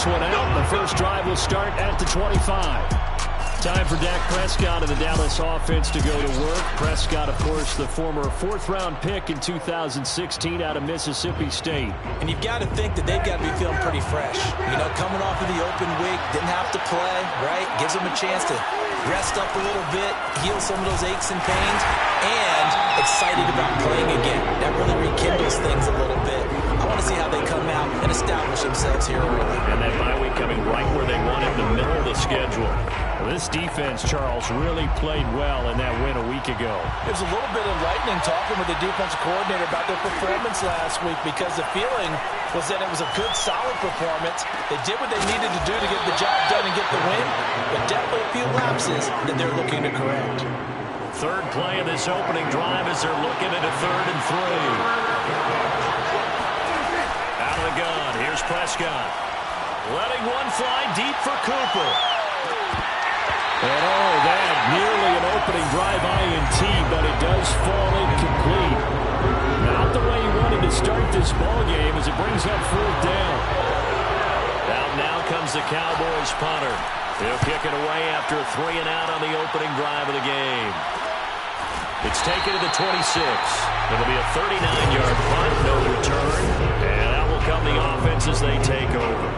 this one out. The first drive will start at the 25. Time for Dak Prescott and the Dallas offense to go to work. Prescott, of course, the former fourth-round pick in 2016 out of Mississippi State. And you've got to think that they've got to be feeling pretty fresh. You know, coming off of the open week, didn't have to play, right? Gives them a chance to rest up a little bit, heal some of those aches and pains, and excited about playing again. That really rekindles things a little bit. I want to see how they come out and establish themselves here early. And that bye week coming right where they want it, in the middle of the schedule. Well, this defense, Charles, really played well in that win a week ago. It was a little bit enlightening talking with the defensive coordinator about their performance last week, because the feeling was that it was a good, solid performance. They did what they needed to do to get the job done and get the win, but definitely a few lapses that they're looking to correct. Third play of this opening drive as they're looking at a 3rd and 3. Out of the gun, here's Prescott. Letting one fly deep for Cooper. And oh, that nearly an opening drive INT, but it does fall incomplete. Not the way he wanted to start this ball game as it brings up 4th down. Out now comes the Cowboys punter. He'll kick it away after a 3 and out on the opening drive of the game. It's taken to the 26. It'll be a 39-yard punt, no return. And that will come the offense as they take over.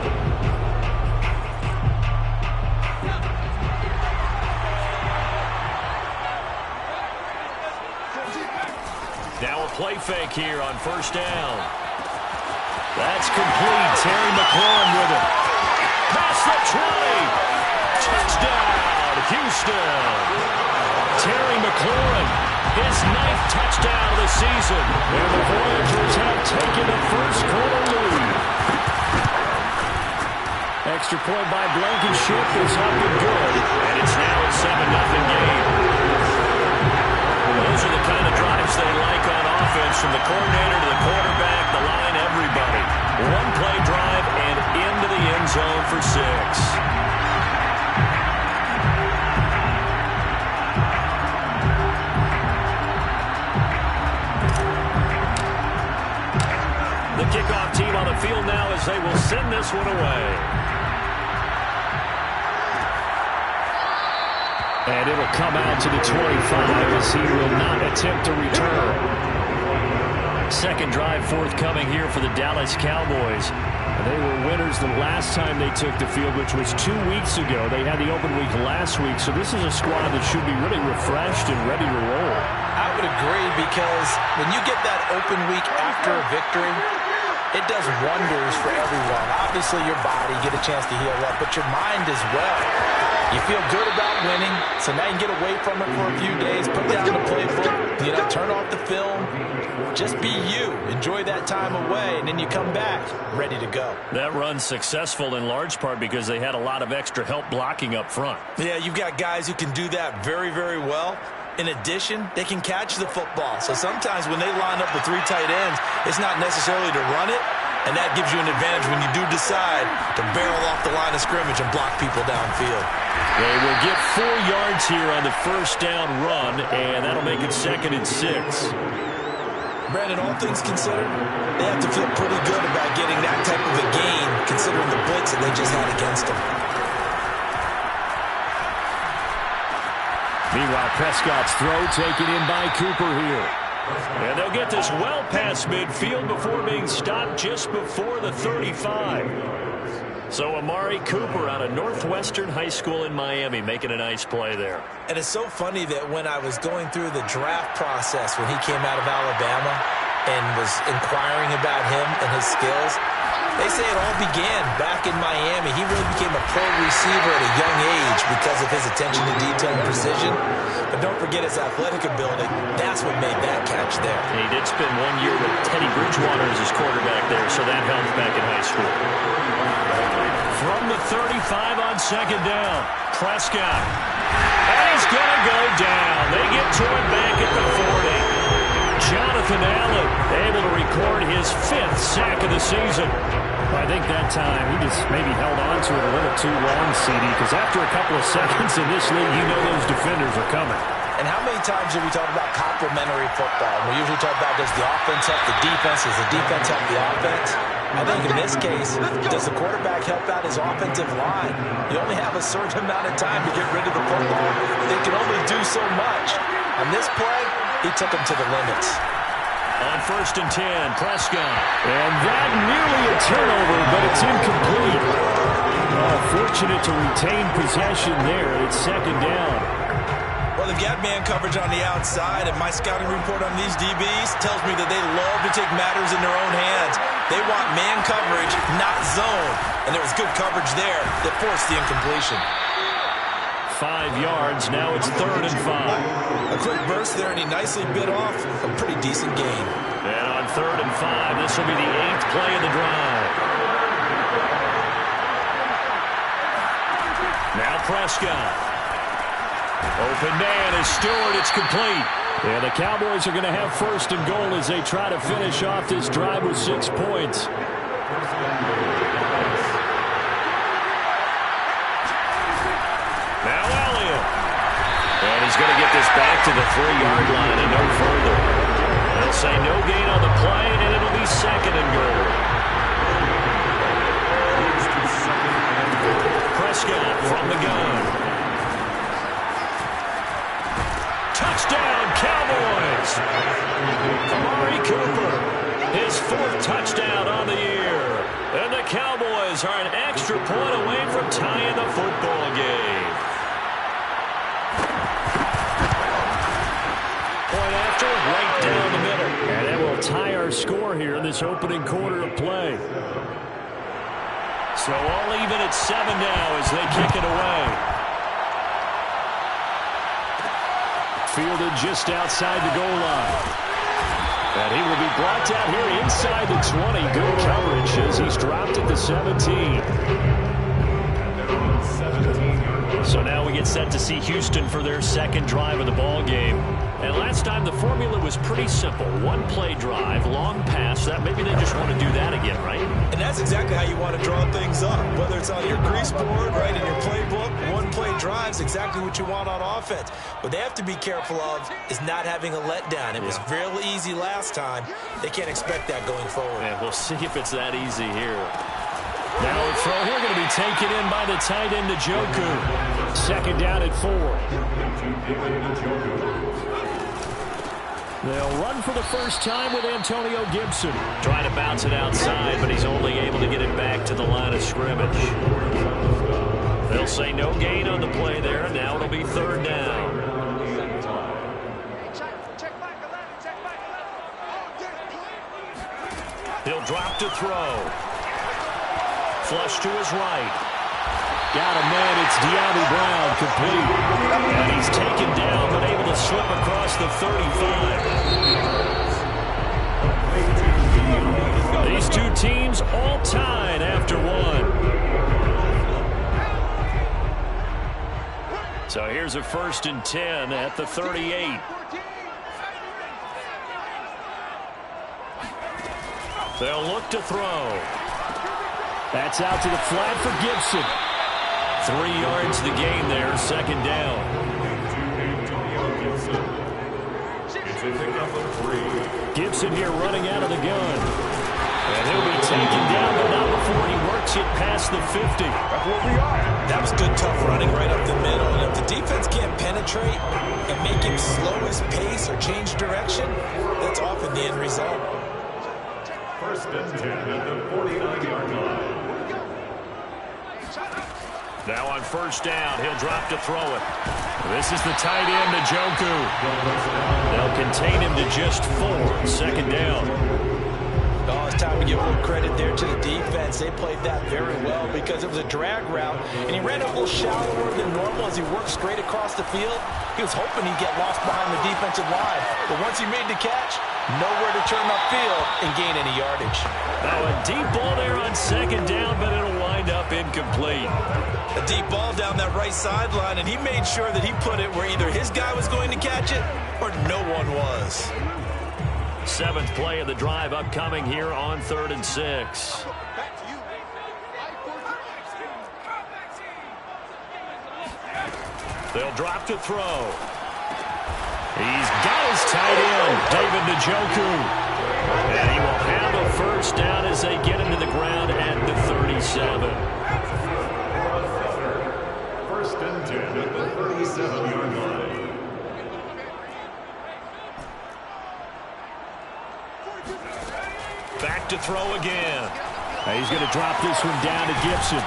Now a play fake here on 1st down. That's complete. Terry McLaurin with it. Past the 20. Touchdown, Houston. Terry McLaurin, his 9th touchdown of the season. And the Voyagers have taken the first quarter lead. Extra point by Blankenship is up and good. And it's now a 7-0 game. Those are the kind of drives they like on offense, from the coordinator to the quarterback, the line, everybody. One play drive and into the end zone for 6. The kickoff team on the field now as they will send this one away. And it'll come out to the 25 as he will not attempt to return. Second drive forthcoming here for the Dallas Cowboys. They were winners the last time they took the field, which was 2 weeks ago. They had the open week last week, so this is a squad that should be really refreshed and ready to roll. I would agree, because when you get that open week after a victory, it does wonders for everyone. Obviously, your body, get a chance to heal up, but your mind as well. You feel good about winning, so now you can get away from it for a few days, put down the playbook, turn off the film, just be you. Enjoy that time away, and then you come back ready to go. That run's successful in large part because they had a lot of extra help blocking up front. Yeah, you've got guys who can do that very, very well. In addition, they can catch the football. So sometimes when they line up with 3 tight ends, it's not necessarily to run it, and that gives you an advantage when you do decide to barrel off the line of scrimmage and block people downfield. They will get 4 yards here on the first down run, and that'll make it 2nd and 6. Brandon, all things considered, they have to feel pretty good about getting that type of a gain, considering the blitz that they just had against them. Meanwhile, Prescott's throw taken in by Cooper here. And they'll get this well past midfield before being stopped just before the 35. So Amari Cooper out of Northwestern High School in Miami making a nice play there. And it's so funny that when I was going through the draft process when he came out of Alabama and was inquiring about him and his skills, they say it all began back in Miami. He really became a pro receiver at a young age because of his attention to detail and precision. But don't forget his athletic ability. That's what made that catch there. And he did spend 1 year with Teddy Bridgewater as his quarterback there, so that helped back in high school. From the 35 on 2nd down, Prescott. And he's going to go down. They get to him back at the 40. Jonathan Allen able to record his 5th sack of the season. I think that time he just maybe held on to it a little too long, CD, because after a couple of seconds in this league, you know those defenders are coming. And how many times do we talk about complementary football? We usually talk about, does the offense help the defense? Does the defense help the offense? I think in this case, does the quarterback help out his offensive line? You only have a certain amount of time to get rid of the football. They can only do so much. On this play, he took him to the limits. On 1st and 10, Prescott. And that nearly a turnover, but it's incomplete. Fortunate to retain possession there. It's 2nd down. Well, they've got man coverage on the outside, and my scouting report on these DBs tells me that they love to take matters in their own hands. They want man coverage, not zone. And there was good coverage there that forced the incompletion. 5 yards. Now it's 3rd and 5. A quick burst there, and he nicely bit off a pretty decent gain. And on 3rd and 5, this will be the 8th play of the drive. Now Prescott. Open man is Stewart. It's complete. And the Cowboys are going to have 1st and goal as they try to finish off this drive with 6 points. Now Elliott. And he's going to get this back to the 3-yard line and no further. They'll say no gain on the play, and it'll be 2nd and goal. Prescott from the gun. Touchdown, Cowboys! Amari Cooper, his 4th touchdown on the year. And the Cowboys are an extra point away from tying the football game. Point after, right down the middle. And that will tie our score here in this opening quarter of play. So all even at 7 now as they kick it away. Fielded just outside the goal line. And he will be brought down here inside the 20. Good coverage as he's dropped at the 17. So now we get set to see Houston for their 2nd drive of the ball game. And last time the formula was pretty simple. 1-play drive, long pass. That maybe they just want to do that again, right? And that's exactly how you want to draw things up. Whether it's on your grease board, right, in your playbook, 1-play drive's exactly what you want on offense. What they have to be careful of is not having a letdown. It was fairly easy last time. They can't expect that going forward. And we'll see if it's that easy here. Now a throw here going to be taken in by the tight end, Njoku. 2nd down at 4. They'll run for the first time with Antonio Gibson. Trying to bounce it outside, but he's only able to get it back to the line of scrimmage. They'll say no gain on the play there. Now it'll be 3rd down. He'll drop to throw. Flush to his right. Got a man, it's De'Ami Brown, complete. And he's taken down, but able to slip across the 35. These two teams all tied after 1. So here's a 1st and 10 at the 38. They'll look to throw. That's out to the flat for Gibson. 3 yards the gain there, 2nd down. Gibson here running out of the gun. And he'll be taken down, but not before he works it past the 50. That was good, tough running right up the middle. And if the defense can't penetrate and make him slow his pace or change direction, that's often the end result. 1st and 10 at the 49-yard line. Now on 1st down, he'll drop to throw it. This is the tight end, Njoku. They'll contain him to just 4. 2nd down. Oh, it's time to give a little credit there to the defense. They played that very well because it was a drag route, and he ran a little shallower than normal as he worked straight across the field. He was hoping he'd get lost behind the defensive line, but once he made the catch, nowhere to turn upfield and gain any yardage. Now a deep ball there on 2nd down, but it'll wind up incomplete. A deep ball down that right sideline, and he made sure that he put it where either his guy was going to catch it or no one was. 7th play of the drive upcoming here on 3rd and 6. They'll drop to throw. He's got his tight end, David Njoku. And he will have a first down as they get into the ground at the 37. First and 10 at the 37-yard line. Back to throw again. And he's going to drop this one down to Gibson.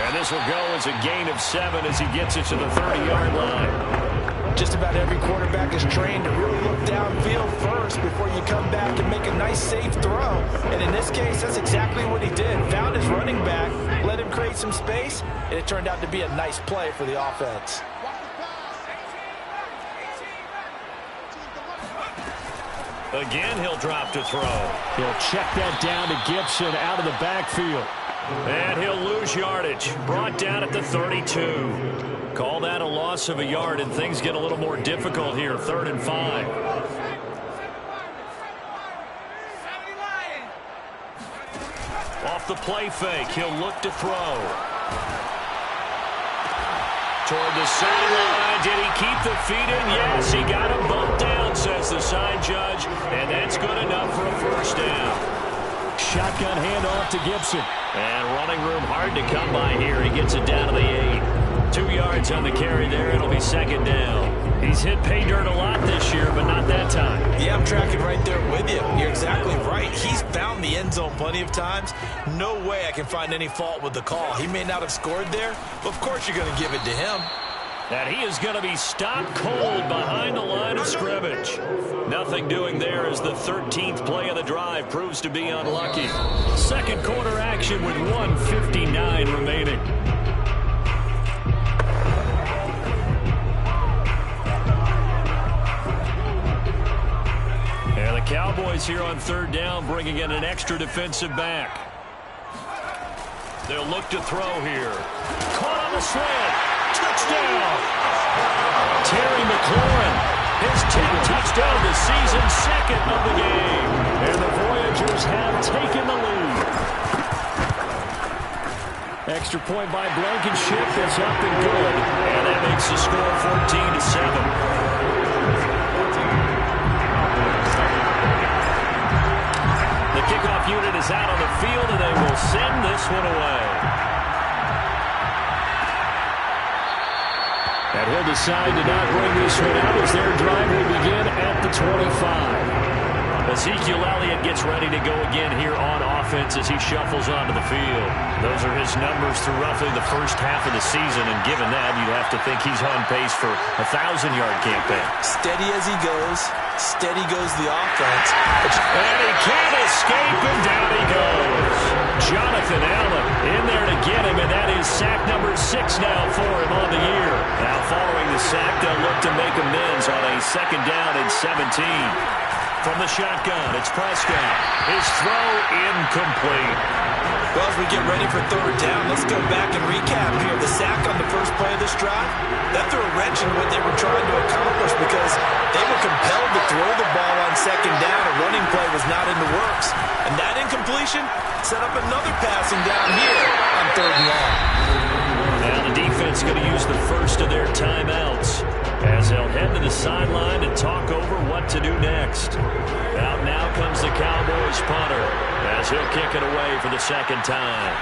And this will go as a gain of 7 as he gets it to the 30-yard line. Just about every quarterback is trained to really look downfield first before you come back and make a nice, safe throw. And in this case, that's exactly what he did. Found his running back, let him create some space, and it turned out to be a nice play for the offense. Again, he'll drop to throw. He'll check that down to Gibson out of the backfield. And he'll lose yardage. Brought down at the 32. Call that a loss of a yard, and things get a little more difficult here. 3rd and 5. Off the play fake, he'll look to throw. Toward the sideline. Did he keep the feet in? Yes, he got him bumped down, says the sign judge. And that's good enough for a first down. Shotgun handoff to Gibson. And running room hard to come by here. He gets it down to the 8. 2 yards on the carry there. It'll be 2nd down. He's hit pay dirt a lot this year, but not that time. Yeah, I'm tracking right there with you. You're exactly right. He's found the end zone plenty of times. No way I can find any fault with the call. He may not have scored there, but of course you're going to give it to him. And he is going to be stopped cold behind the line of scrimmage. Nothing doing there as the 13th play of the drive proves to be unlucky. Second quarter action with 1:59 remaining. And the Cowboys here on 3rd down bringing in an extra defensive back. They'll look to throw here. Caught on the slant. Touchdown! Terry McLaurin, his 10th touchdown of the season, 2nd of the game. And the Voyagers have taken the lead. Extra point by Blankenship is up and good. And that makes the score 14-7. The kickoff unit is out on the field, and they will send this one away. And he'll decide to not bring this one out as their drive will begin at the 25. Ezekiel Elliott gets ready to go again here on offense as he shuffles onto the field. Those are his numbers through roughly the first half of the season, and given that, you have to think he's on pace for a 1,000-yard campaign. Steady as he goes. Steady goes the offense. And he can't escape, and down he goes. Jonathan Allen in there to get him, and that is sack number 6 now for him on the year. Now following the sack, they'll look to make amends on a 2nd down and 17. From the shotgun, it's Prescott. His throw incomplete. Well, as we get ready for 3rd down, let's go back and recap here. The sack on the first play of this drive, that threw a wrench in what they were trying to accomplish because they were compelled to throw the ball on 2nd down. A running play was not in the works. And that incompletion set up another passing down here on 3rd and long. Now the defense going to use the first of their timeouts as they'll head to the sideline and talk over what to do next. Out now comes the Cowboys punter as he'll kick it away for the 2nd time.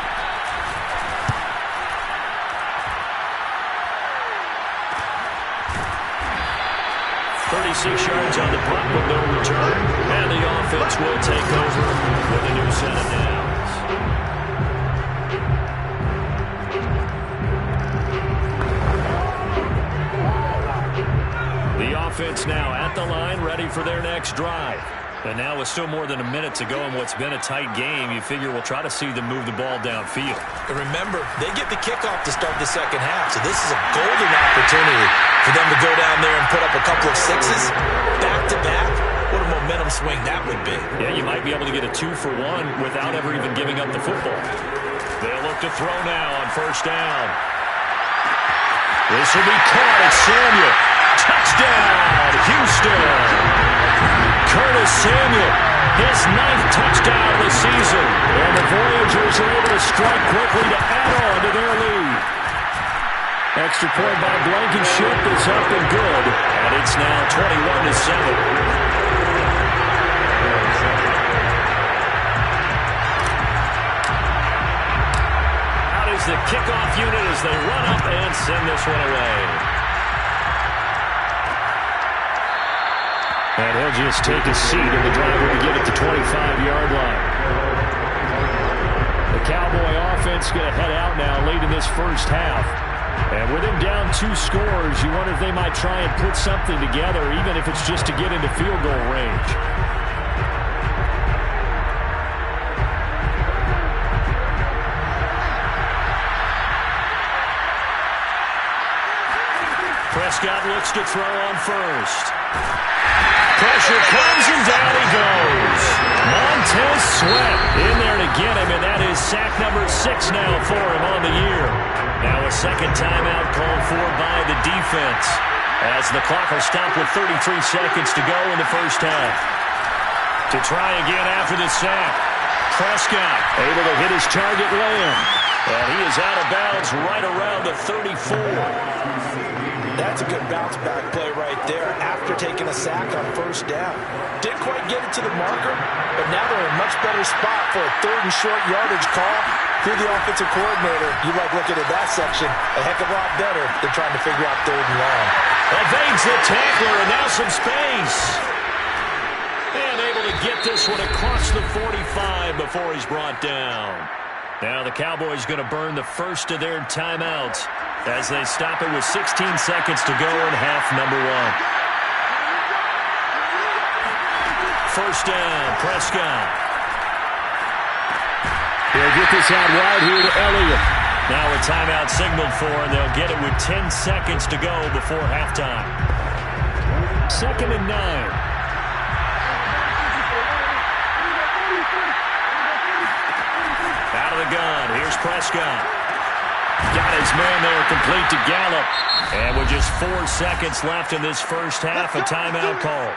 .36 yards on the punt with no return, and the offense will take over with a new set of downs. The offense now at the line, ready for their next drive. And now with still more than a minute to go in what's been a tight game, you figure we'll try to see them move the ball downfield. And remember, they get the kickoff to start the 2nd half, so this is a golden opportunity for them to go down there and put up a couple of 6s back-to-back. What a momentum swing that would be. Yeah, you might be able to get a 2-for-1 without ever even giving up the football. They'll look to throw now on 1st down. This will be caught at Samuel. Touchdown, Houston. Curtis Samuel, his 9th touchdown of the season. And the Voyagers are able to strike quickly to add on to their lead. Extra point by Blankenship is up and good. And it's now 21-7. the kickoff unit as they run up and send this one away. And he'll just take a seat, and the driver will get it to 25-yard line. The Cowboy offense going to head out now late in this first half. And with them down 2 scores, you wonder if they might try and put something together, even if it's just to get into field goal range. Prescott looks to throw on first. Pressure comes, and down he goes. Montez Sweat in there to get him, and that is sack number 6 now for him on the year. Now a second timeout called for by the defense, as the clock will stop with 33 seconds to go in the first half. To try again after the sack, Prescott able to hit his target Lamb, and he is out of bounds right around the 34. That's a good bounce-back play right there after taking a sack on first down. Didn't quite get it to the marker, but now they're in a much better spot for a 3rd and short yardage call. Through the offensive coordinator, you like looking at that section a heck of a lot better than trying to figure out 3rd and long. Evades the tackler, and now some space. And able to get this one across the 45 before he's brought down. Now the Cowboys going to burn the first of their timeouts as they stop it with 16 seconds to go in half number 1. First down, Prescott. He'll get this out wide here to Elliott. Now a timeout signaled for, and they'll get it with 10 seconds to go before halftime. 2nd and 9. Out of the gun, here's Prescott. Got his man there, complete to Gallup. And with just 4 seconds left in this first half, a timeout call.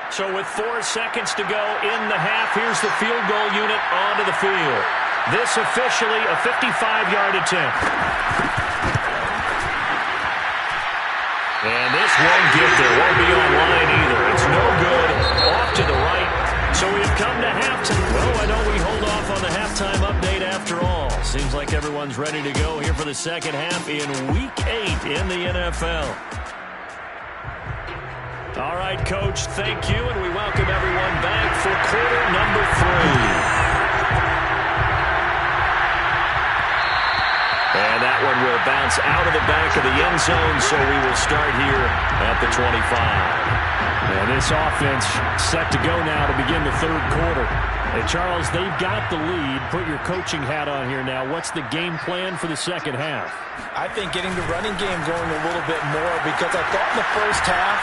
So with 4 seconds to go in the half, here's the field goal unit onto the field. This officially a 55-yard attempt. And this won't get there, won't be online either. It's no good, off to the right. So we've come to halftime. Well, why don't we hold off on the halftime update after all? Seems like everyone's ready to go here for the second half in Week 8 in the NFL. All right, Coach, thank you, and we welcome everyone back for quarter number 3. And that one will bounce out of the back of the end zone, so we will start here at the 25. And this offense set to go now to begin the 3rd quarter. Hey, Charles, they've got the lead. Put your coaching hat on here now. What's the game plan for the second half? I think getting the running game going a little bit more, because I thought in the first half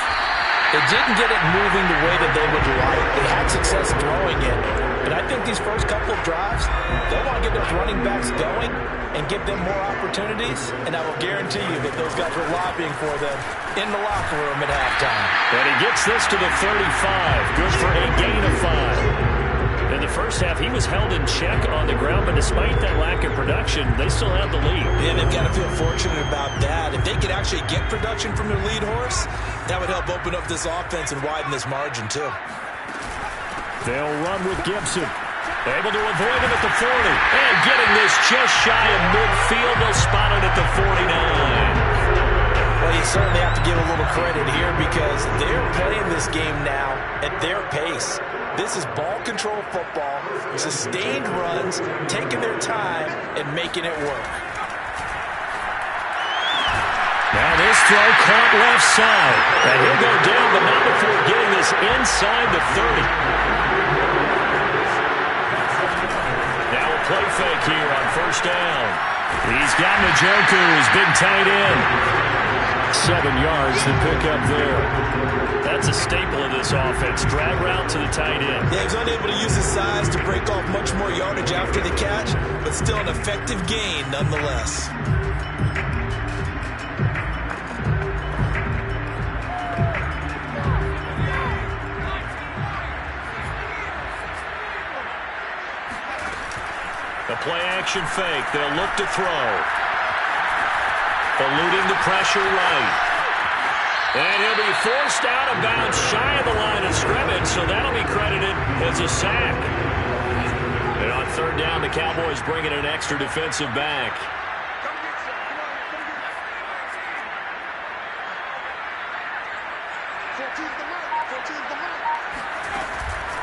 they didn't get it moving the way that they would like. They had success throwing it. But I think these first couple of drives, they'll want to get those running backs going and give them more opportunities. And I will guarantee you that those guys were lobbying for them in the locker room at halftime. And he gets this to the 35. Good for a gain of 5. In the first half, he was held in check on the ground, but despite that lack of production, they still have the lead. Yeah, they've got to feel fortunate about that. If they could actually get production from their lead horse, that would help open up this offense and widen this margin, too. They'll run with Gibson. Able to avoid him at the 40. And getting this just shy of midfield. They'll spot it at the 49. Well, you certainly have to give a little credit here, because they're playing this game now at their pace. This is ball control football, sustained runs, taking their time and making it work. Now this throw caught left side. And he'll go down, but not before getting this inside the 30. Now a play fake here on first down. He's got Njoku, his big tight end. 7 yards to pick up there. That's a staple of this offense. Drag route to the tight end. Yeah, he's unable to use his size to break off much more yardage after the catch, but still an effective gain nonetheless. The play-action fake. They'll look to throw. Eluding the pressure right. And he'll be forced out of bounds shy of the line of scrimmage, so that'll be credited as a sack. And on third down, the Cowboys bring in an extra defensive back.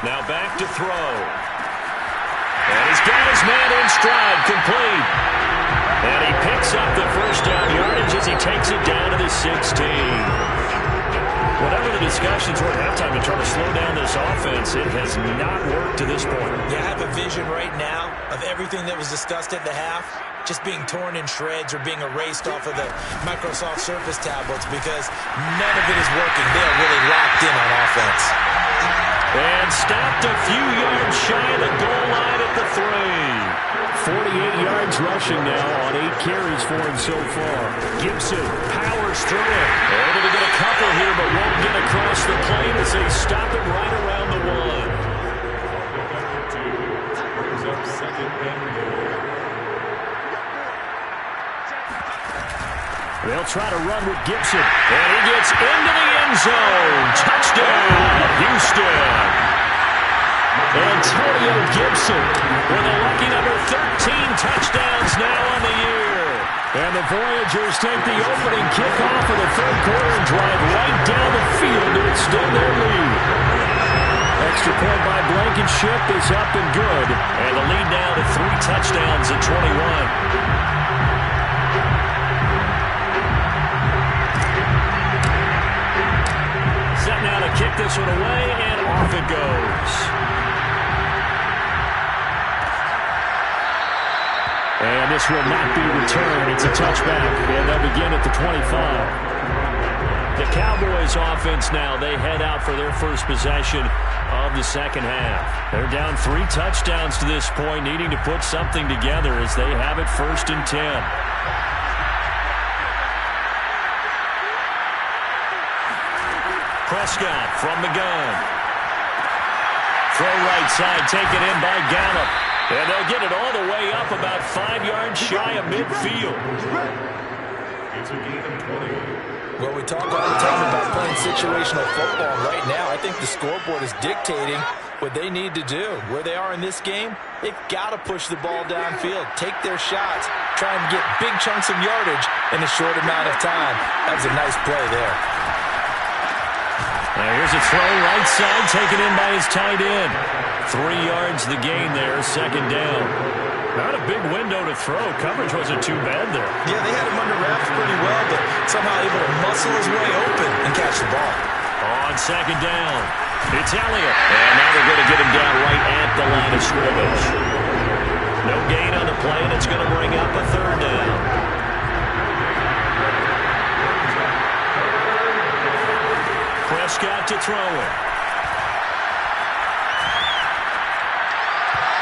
Now back to throw. And he's got his man in stride, complete. And he picks up the first down yardage as he takes it down to the 16. Whatever the discussions were at halftime to try to slow down this offense, it has not worked to this point. Yeah, I have a vision right now of everything that was discussed at the half just being torn in shreds or being erased off of the Microsoft Surface tablets because none of it is working. They are really locked in on offense. And stopped a few yards shy of the goal line at the 3. 48 yards rushing now on 8 carries for him so far. Gibson powers through it. Able to get a couple here, but won't get across the plane as they stop it right around the 1. Brings up second and goal. They'll try to run with Gibson. And he gets into the end zone. Touchdown, Houston. Antonio Gibson with a lucky number 13 touchdowns now on the year. And the Voyagers take the opening kickoff of the third quarter and drive right down the field to extend their lead. Extra point by Blankenship is up and good. And the lead now to 3 touchdowns at 21. Set now to kick this one away, and off it goes. And this will not be returned. It's a touchback, and they'll begin at the 25. The Cowboys offense now, they head out for their first possession of the second half. They're down 3 touchdowns to this point, needing to put something together as they have it 1st and 10. Prescott from the gun. Throw right side, taken in by Gallup. And they'll get it all the way up about 5 yards shy of midfield. It's a gain of 20. Well, we talk all the time about playing situational football. Right now, I think the scoreboard is dictating what they need to do. Where they are in this game, they've got to push the ball downfield, take their shots, try and get big chunks of yardage in a short amount of time. That was a nice play there. Now here's a throw right side, taken in by his tight end. 3 yards the gain there, second down. Not a big window to throw. Coverage wasn't too bad there. Yeah, they had him under wraps pretty well, but somehow able to muscle his way open and catch the ball. On second down, it's Elliott. And now they're going to get him down right at the line of scrimmage. No gain on the play, and it's going to bring up a third down. Prescott to throw it.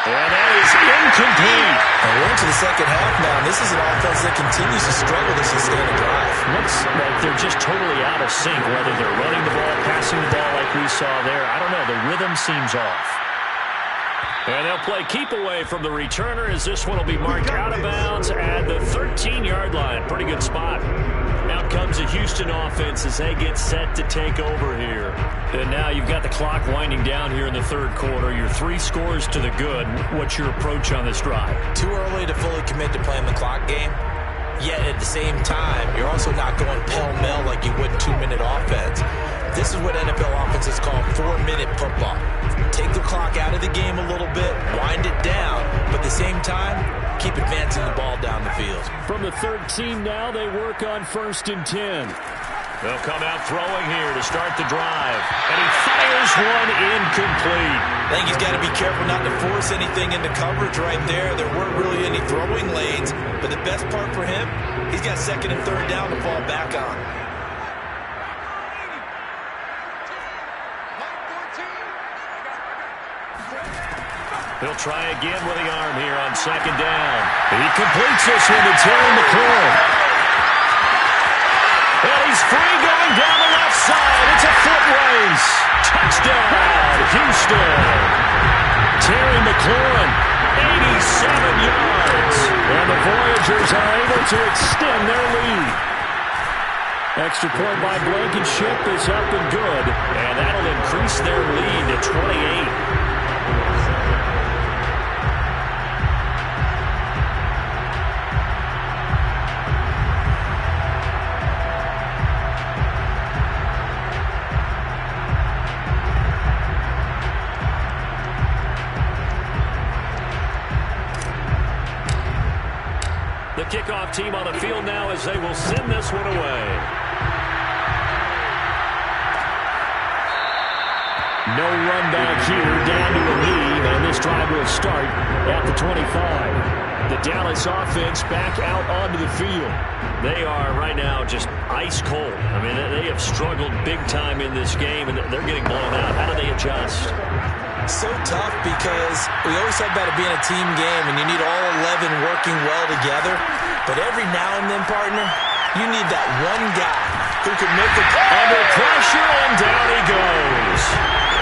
And that is incomplete. And we're into the second half now, and this is an offense that continues to struggle to sustain a drive. Looks like they're just totally out of sync, whether they're running the ball, passing the ball like we saw there. I don't know. The rhythm seems off. And they'll play keep away from the returner as this one will be marked out of bounds at the 13-yard line. Pretty good spot. Out comes the Houston offense as they get set to take over here. And now you've got the clock winding down here in the third quarter. You're 3 scores to the good. What's your approach on this drive? Too early to fully commit to playing the clock game. Yet at the same time, you're also not going pell-mell like you would in 2-minute offense. This is what NFL offenses call 4-minute football. Take the clock out of the game a little bit, wind it down, but at the same time, keep advancing the ball down the field. From the 13 now, they work on 1st and 10. They'll come out throwing here to start the drive. And he fires one incomplete. I think he's got to be careful not to force anything into coverage right there. There weren't really any throwing lanes, but the best part for him, he's got 2nd and 3rd down to fall back on. He'll try again with the arm here on 2nd down. He completes this one to Terry McLaurin. And he's free going down the left side. It's a foot race. Touchdown, Houston. Terry McLaurin, 87 yards. And the Voyagers are able to extend their lead. Extra point by Blankenship is up and good. And that'll increase their lead to 28. kickoff team on the field now as they will send this one away. No run back here, down to a knee, and this drive will start at the 25. The Dallas offense back out onto the field. They are right now just ice cold. I mean, they have struggled big time in this game, and they're getting blown out. How do they adjust? So tough because we always talk about it being a team game, and you need all 11 working well together. But every now and then, partner, you need that one guy who can make the under pressure, and down he goes.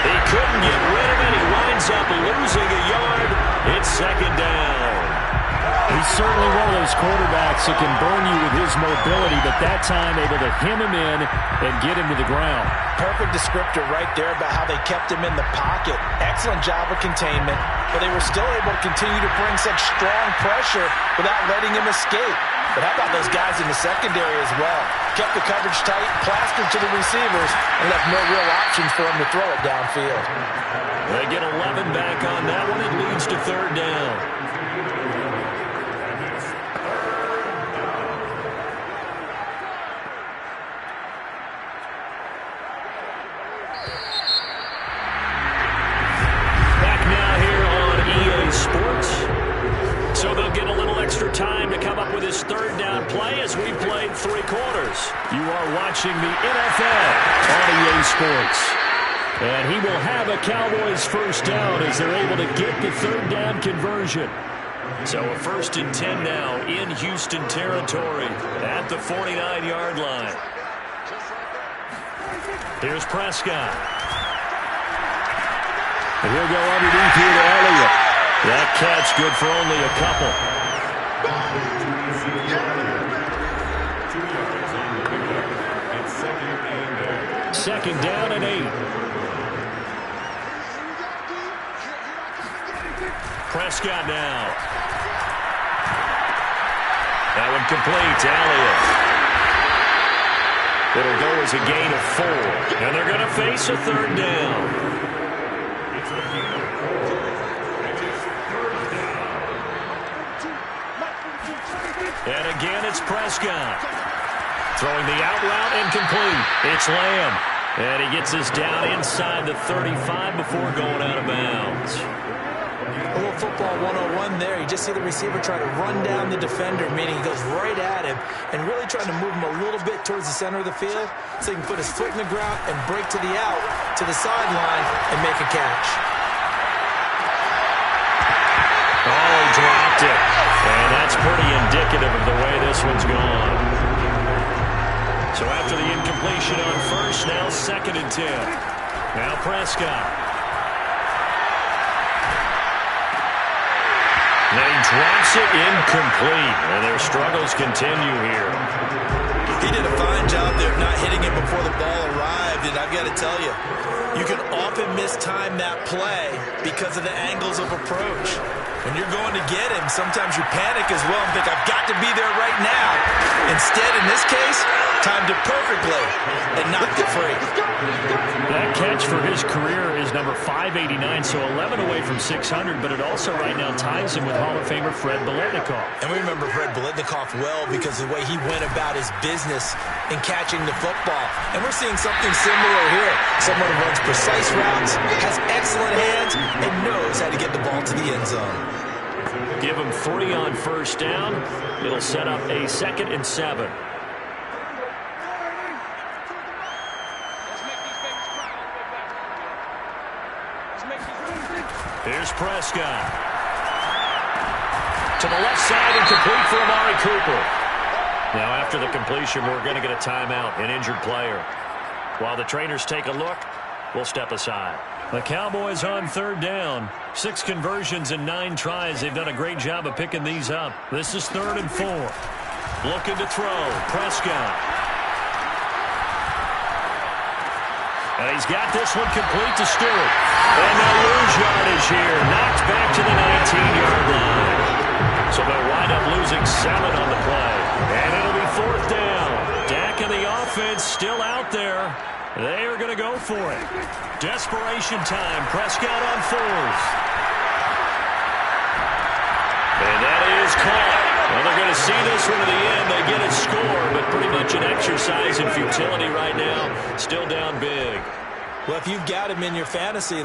He couldn't get rid of it. He winds up losing a yard. It's second down. He's certainly one of those quarterbacks that can burn you with his mobility, but that time able to hem him in and get him to the ground. Perfect descriptor right there about how they kept him in the pocket. Excellent job of containment, but they were still able to continue to bring such strong pressure without letting him escape. But how about those guys in the secondary as well? Kept the coverage tight, plastered to the receivers, and left no real options for him to throw it downfield. They get 11 back on that one. It leads to third down. So they'll get a little extra time to come up with his third down play as we played 3 quarters. You are watching the NFL on EA Sports. And he will have a Cowboys first down as they're able to get the third down conversion. So a 1st and 10 now in Houston territory at the 49-yard line. Here's Prescott. And he'll go underneath here to Elliott. That catch good for only a couple. Second down and 8. Prescott now. That one complete to Elliott. It'll go as a gain of 4. And they're going to face a third down. And again, it's Prescott. Throwing the out route incomplete. It's Lamb. And he gets us down inside the 35 before going out of bounds. A little football 101 there. You just see the receiver try to run down the defender, meaning he goes right at him and really trying to move him a little bit towards the center of the field so he can put his foot in the ground and break to the out, to the sideline, and make a catch. Oh, he dropped it. And that's pretty indicative of the way this one's gone. So after the incompletion on first, now 2nd and 10. Now Prescott. And he drops it incomplete. And their struggles continue here. He did a fine job there of not hitting it before the ball arrived. And I've got to tell you, you can often mistime that play because of the angles of approach. When you're going to get him, sometimes you panic as well and think, I've got to be there right now. Instead, in this case, timed it perfectly and knocked it free. That catch for his career is number 589, so 11 away from 600, but it also right now ties him with Hall of Famer Fred Biletnikoff. And we remember Fred Biletnikoff well because of the way he went about his business in catching the football. And we're seeing something similar here. Someone who runs precise routes, has excellent hands, and knows how to get the ball to the end zone. Give him 3 on first down. It'll set up a 2nd and 7. Here's Prescott. To the left side and complete for Amari Cooper. Now after the completion, we're going to get a timeout, an injured player. While the trainers take a look, we'll step aside. The Cowboys on third down. 6 conversions and 9 tries. They've done a great job of picking these up. This is 3rd and 4. Looking to throw. Prescott. And he's got this one complete to Stewart. And they'll lose yardage here. Knocked back to the 19-yard line. So they'll wind up losing 7 on the play. And it'll be 4th down. Dak and the offense still out there. They are going to go for it. Desperation time. Prescott on 4th. And that is caught. Well, We're going to see this one to the end. They get a score, but pretty much an exercise in futility right now. Still down big. Well, if you've got him in your fantasy,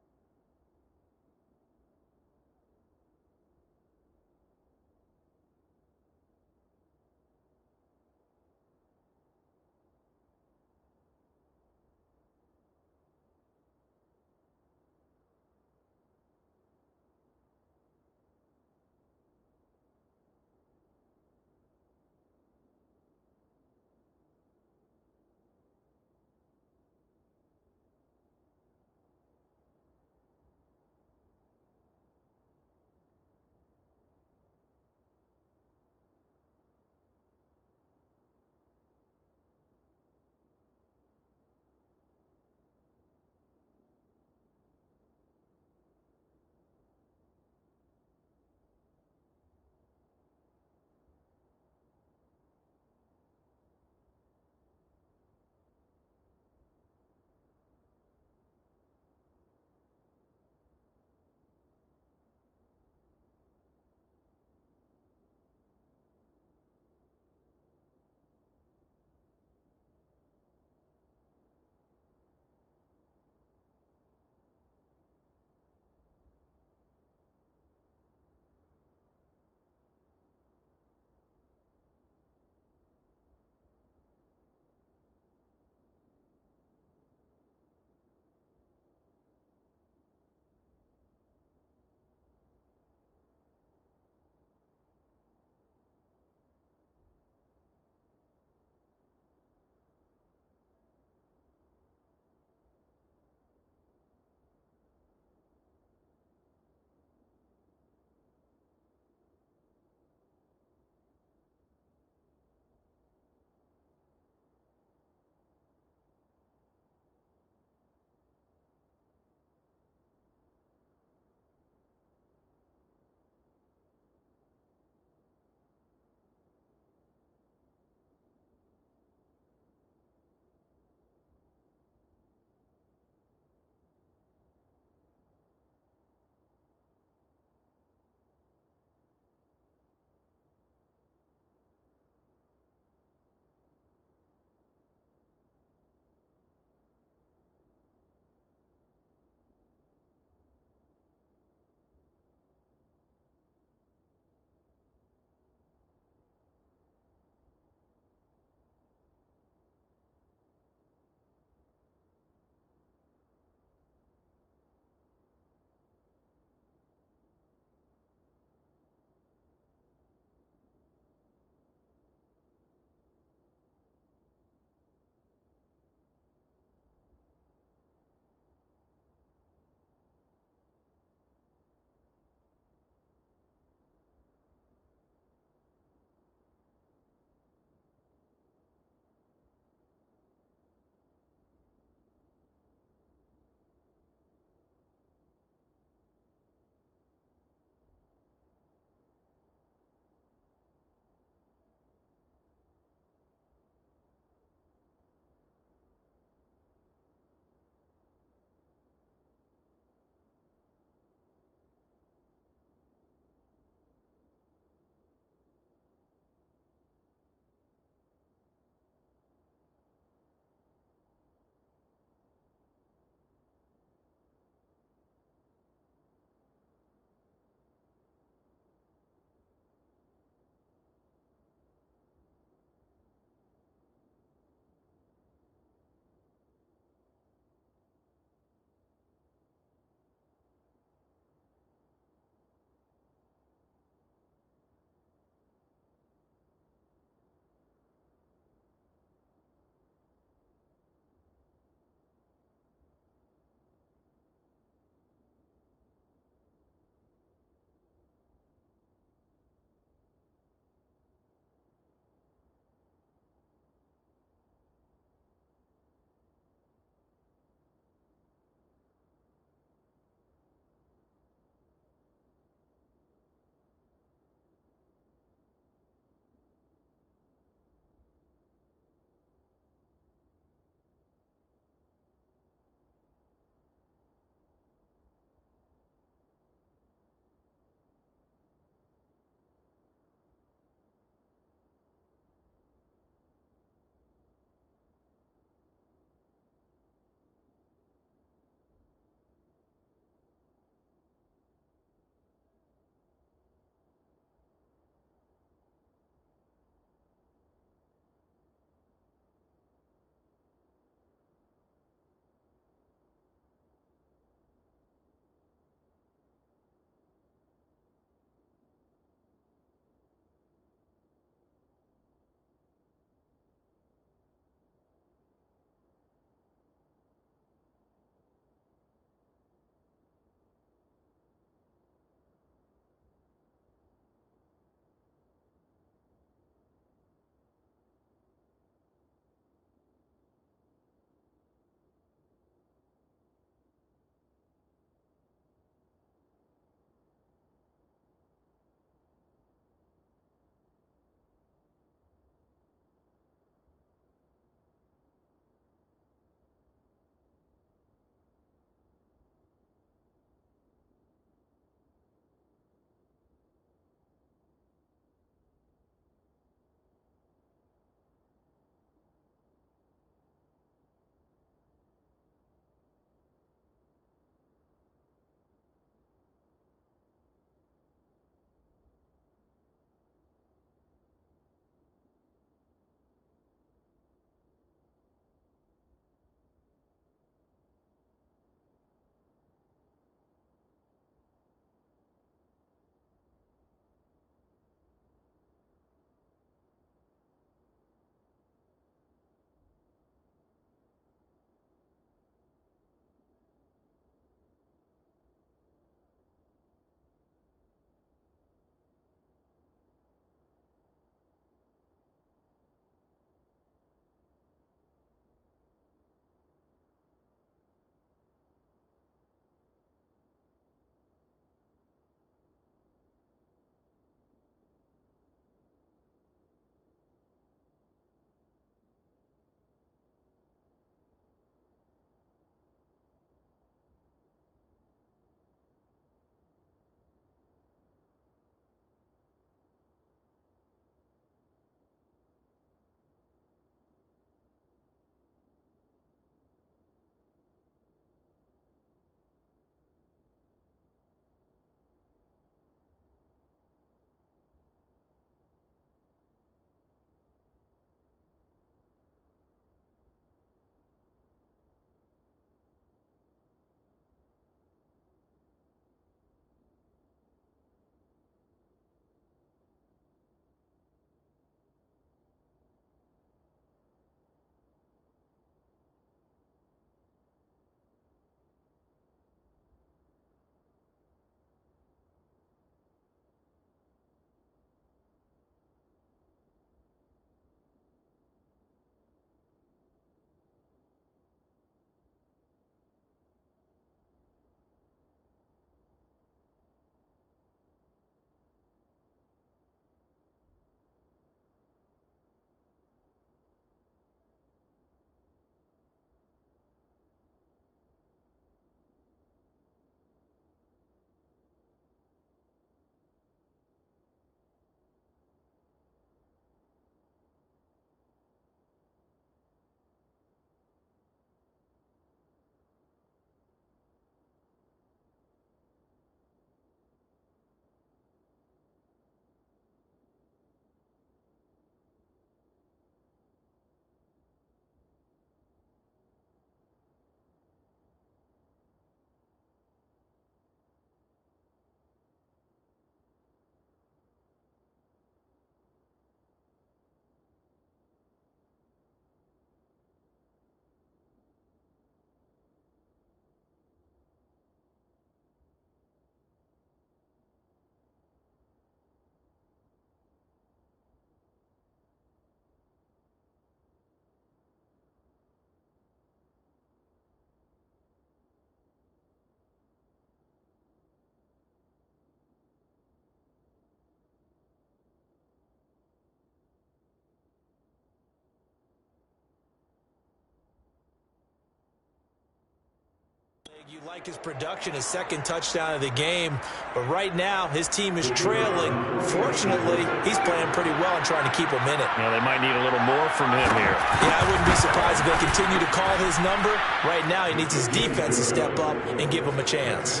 Like his production, his second touchdown of the game, but right now his team is trailing. Fortunately, he's playing pretty well and trying to keep them in it. Yeah, they might need a little more from him here. Yeah, I wouldn't be surprised if they continue to call his number. Right now, he needs his defense to step up and give him a chance.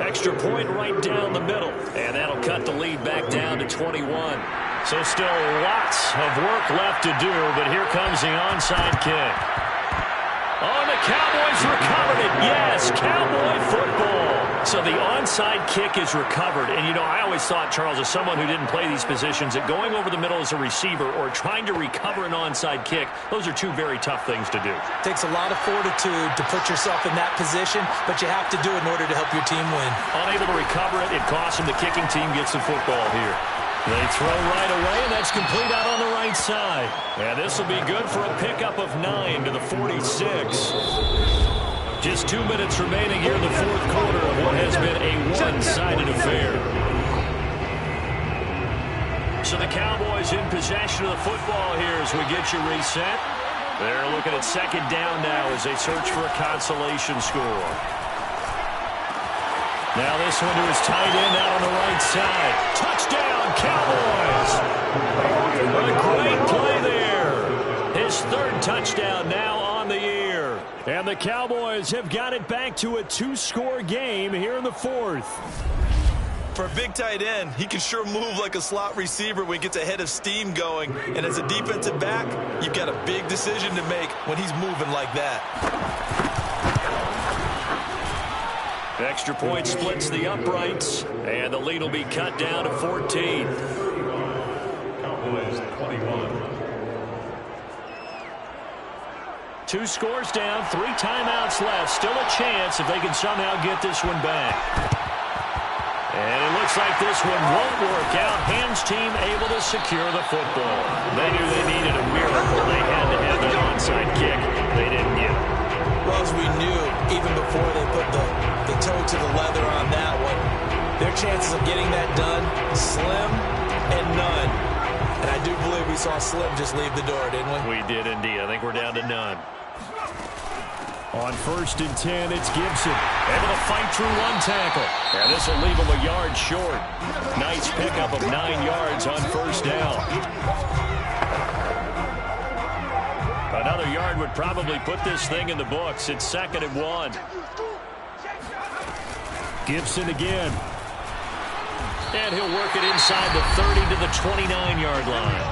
Extra point right down the middle, and that'll cut the lead back down to 21. So still lots of work left to do, but here comes the onside kick. Oh, and the Cowboys recovered it. Yes, Cowboy football. So the onside kick is recovered. And, you know, I always thought, Charles, as someone who didn't play these positions, that going over the middle as a receiver or trying to recover an onside kick, those are two very tough things to do. Takes a lot of fortitude to put yourself in that position, but you have to do it in order to help your team win. Unable to recover it, it costs him. The kicking team gets the football here. They throw right away, and that's complete out on the right side. And this will be good for a pickup of 9 to the 46. Just 2 minutes remaining here in the fourth quarter of what has been a one-sided affair. So the Cowboys in possession of the football here as we get you reset. They're looking at second down now as they search for a consolation score. Now this one to his tight end out on the right side. Touchdown, Cowboys! A great play there. His third touchdown now on the year. And the Cowboys have got it back to a 2-score game here in the fourth. For a big tight end, he can sure move like a slot receiver when he gets a head of steam going. And as a defensive back, you've got a big decision to make when he's moving like that. Extra point splits the uprights, and the lead will be cut down to 14. Cowboys 21. 2 scores down, 3 timeouts left. Still a chance if they can somehow get this one back. And it looks like this one won't work out. Ham's team able to secure the football. They knew they needed a miracle. They had to have that onside kick. They didn't get it. Well, as we knew, even before they put the toe to the leather on that one, their chances of getting that done, slim and none. And I do believe we saw Slim just leave the door, didn't we? We did indeed. I think we're down to none. On 1st and 10, it's Gibson. Able to fight through one tackle. And this will leave him a yard short. Nice pickup of 9 yards on 1st down. Another yard would probably put this thing in the books. It's 2nd and 1. Gibson again. And he'll work it inside the 30 to the 29-yard line.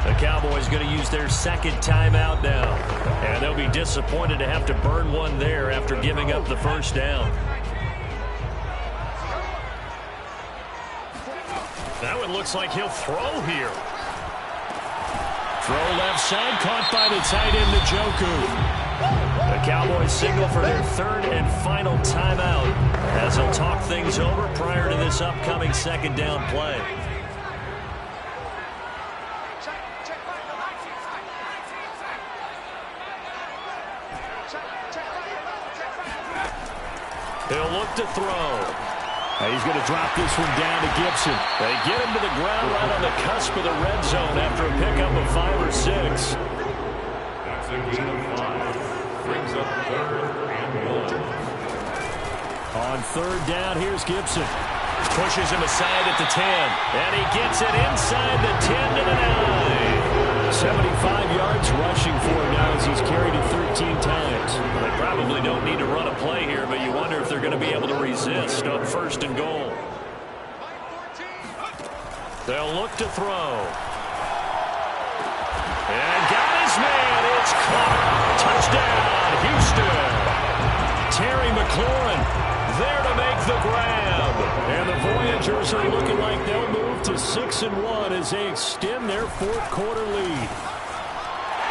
The Cowboys going to use their second timeout now. And they'll be disappointed to have to burn one there after giving up the first down. That one looks like he'll throw here. Throw left side, caught by the tight end, Njoku. The Cowboys signal for their 3rd and final timeout as they'll talk things over prior to this upcoming 2nd down play. He'll look to throw. He's going to drop this one down to Gibson. They get him to the ground right on the cusp of the red zone after a pickup of 5 or 6. That's a gain of 5. Brings up 3rd and 1. On 3rd down, here's Gibson. Pushes him aside at the 10. And he gets it inside the 10 to the 9. 75 yards rushing for him now as he's carried it 13 times. Well, they probably don't need to run a play here, but you wonder if they're going to be able to resist on 1st and goal. They'll look to throw. And got his man. It's caught. Touchdown, Houston. Terry McLaurin there to make the grab. And the Voyagers are looking like they'll move to 6-1 as they extend their 4th quarter lead.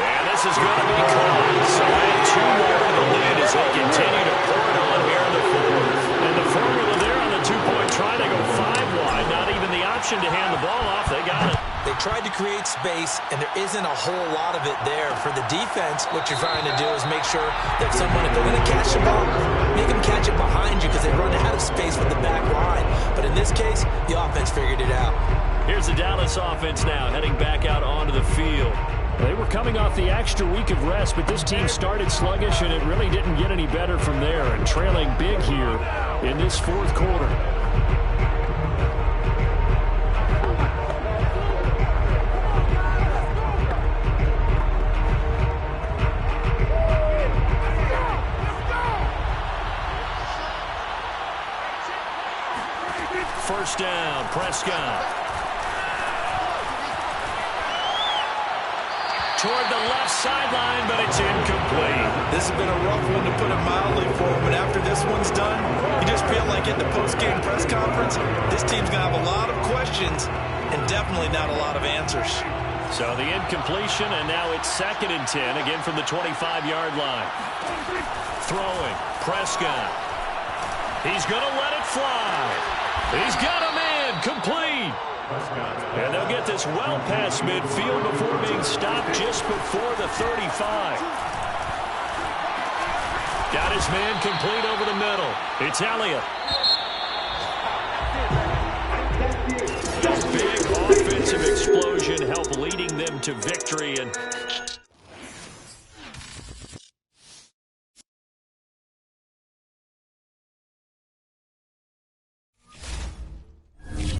And this is going to be caught. So add 2 more to the lead as they continue to pour it on here in the 4th. And the formula there on the 2-point try to go 5 wide. Not even the option to hand the ball off. They got it. They tried to create space, and there isn't a whole lot of it there. For the defense, what you're trying to do is make sure that someone, if they're going to catch the ball, make them catch it behind you because they run out of space with the back line. But in this case, the offense figured it out. Here's the Dallas offense now heading back out onto the field. They were coming off the extra week of rest, but this team started sluggish, and it really didn't get any better from there, and trailing big here in this fourth quarter. First down, Prescott. Toward the left sideline, but it's incomplete. This has been a rough one, to put it mildly, for him. But after this one's done, you just feel like in the post-game press conference, this team's going to have a lot of questions and definitely not a lot of answers. So the incompletion, and now it's 2nd and 10, again from the 25-yard line. Throwing, Prescott. He's going to let it fly. He's got him in, complete. And they'll get this well past midfield before being stopped just before the 35. Got his man complete over the middle. It's Elliott. A big offensive explosion helped leading them to victory, and